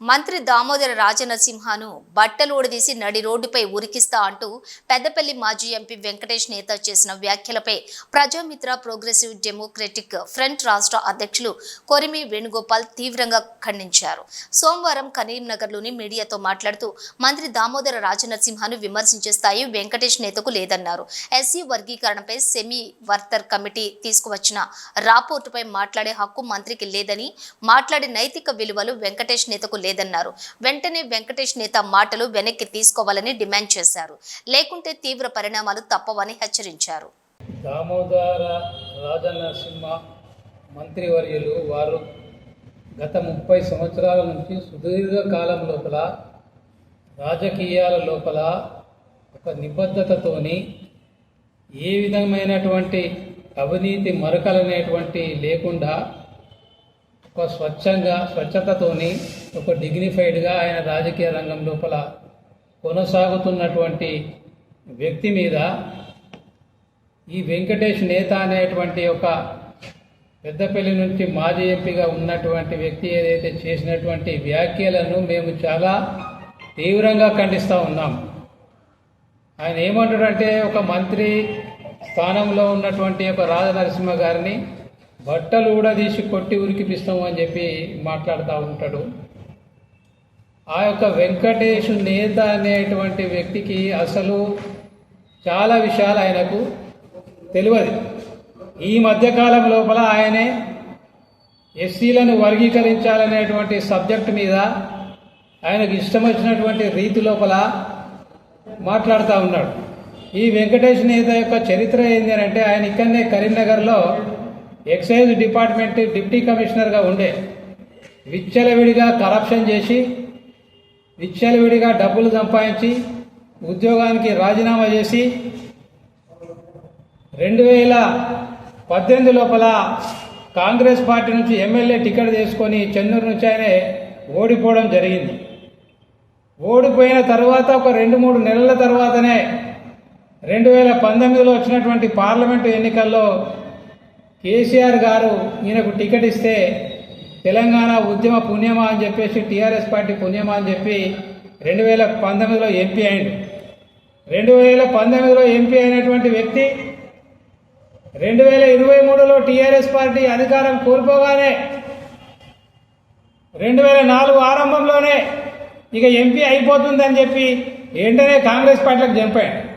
మంత్రి దామోదర రాజనరసింహను బట్టలు ఊడదీసి నడి రోడ్డుపై ఉరికిస్తా అంటూ పెద్దపల్లి మాజీ ఎంపీ వెంకటేష్ నేత చేసిన వ్యాఖ్యలపై ప్రజామిత్ర ప్రోగ్రెసివ్ డెమోక్రటిక్ ఫ్రంట్ రాష్ట్ర అధ్యక్షులు కొరిమి వేణుగోపాల్ తీవ్రంగా ఖండించారు. సోమవారం కరీంనగర్లోని మీడియాతో మాట్లాడుతూ మంత్రి దామోదర రాజనరసింహను విమర్శించే స్థాయి వెంకటేష్ నేతకు లేదన్నారు. ఎస్సీ వర్గీకరణపై సెమీ వర్తర్ కమిటీ తీసుకువచ్చిన రాపోర్టుపై మాట్లాడే హక్కు మంత్రికి లేదని, మాట్లాడే నైతిక విలువలు వెంకటేష్ నేతకు లేదన్నారు. వెంటనే వెంకటేష్ నేత మాటలు వెనక్కి తీసుకోవాలని డిమాండ్ చేశారు. లేకుంటే తీవ్ర పరిణామాలు తప్పవని హెచ్చరించారు. దామోదర రాజనరసింహ మంత్రివర్యులు వారు గత 30 సంవత్సరాల నుంచి సుదీర్ఘ కాలం లోపల రాజకీయాల లోపల ఒక నిబద్ధతతోని ఏ విధమైనటువంటి అవినీతి మరకలనేటువంటి లేకుండా ఒక స్వచ్ఛతతోని ఒక డిగ్నిఫైడ్గా ఆయన రాజకీయ రంగం లోపల కొనసాగుతున్నటువంటి వ్యక్తి మీద ఈ వెంకటేష్ నేత అనేటువంటి ఒక పెద్దపల్లి నుంచి మాజీ ఎంపీగా ఉన్నటువంటి వ్యక్తి ఏదైతే చేసినటువంటి వ్యాఖ్యలను మేము చాలా తీవ్రంగా ఖండిస్తూ ఉన్నాం. ఆయన ఏమంటాడంటే ఒక మంత్రి స్థానంలో ఉన్నటువంటి ఒక రాజనరసింహ గారిని బట్టలు కూడా తీసి కొట్టి ఉరికిపిస్తాము అని చెప్పి మాట్లాడుతూ ఉంటాడు. ఆ యొక్క వెంకటేష్ నేత అనేటువంటి వ్యక్తికి అసలు చాలా విషయాలు ఆయనకు తెలియదు. ఈ మధ్యకాలం లోపల ఆయనే ఎస్సీలను వర్గీకరించాలనేటువంటి సబ్జెక్టు మీద ఆయనకు ఇష్టం వచ్చినటువంటి రీతి లోపల మాట్లాడుతూ ఉన్నాడు. ఈ వెంకటేష్ నేత యొక్క చరిత్ర ఏంటి అంటే ఆయన ఇక్కడనే కరీంనగర్లో ఎక్సైజ్ డిపార్ట్మెంట్ డిప్యూటీ కమిషనర్గా ఉండే విచ్చలవిడిగా కరప్షన్ చేసి విచ్చలవిడిగా డబ్బులు సంపాదించి ఉద్యోగానికి రాజీనామా చేసి 2018 లోపల కాంగ్రెస్ పార్టీ నుంచి ఎమ్మెల్యే టికెట్ తీసుకొని చెన్నూరు నుంచి ఆయన ఓడిపోవడం జరిగింది. ఓడిపోయిన తర్వాత ఒక 2-3 నెలల తర్వాతనే 2019లో వచ్చినటువంటి పార్లమెంటు ఎన్నికల్లో కేసీఆర్ గారు ఈయనకు టికెట్ ఇస్తే తెలంగాణ ఉద్యమ పుణ్యమా అని చెప్పేసి టీఆర్ఎస్ పార్టీ పుణ్యమా అని చెప్పి 2019లో ఎంపీ అయిండు. 2019లో ఎంపీ అయినటువంటి వ్యక్తి 2023లో టీఆర్ఎస్ పార్టీ అధికారం కోల్పోగానే 2004 ఆరంభంలోనే ఇక ఎంపీ అయిపోతుందని చెప్పి వెంటనే కాంగ్రెస్ పార్టీలకు జంపాడు.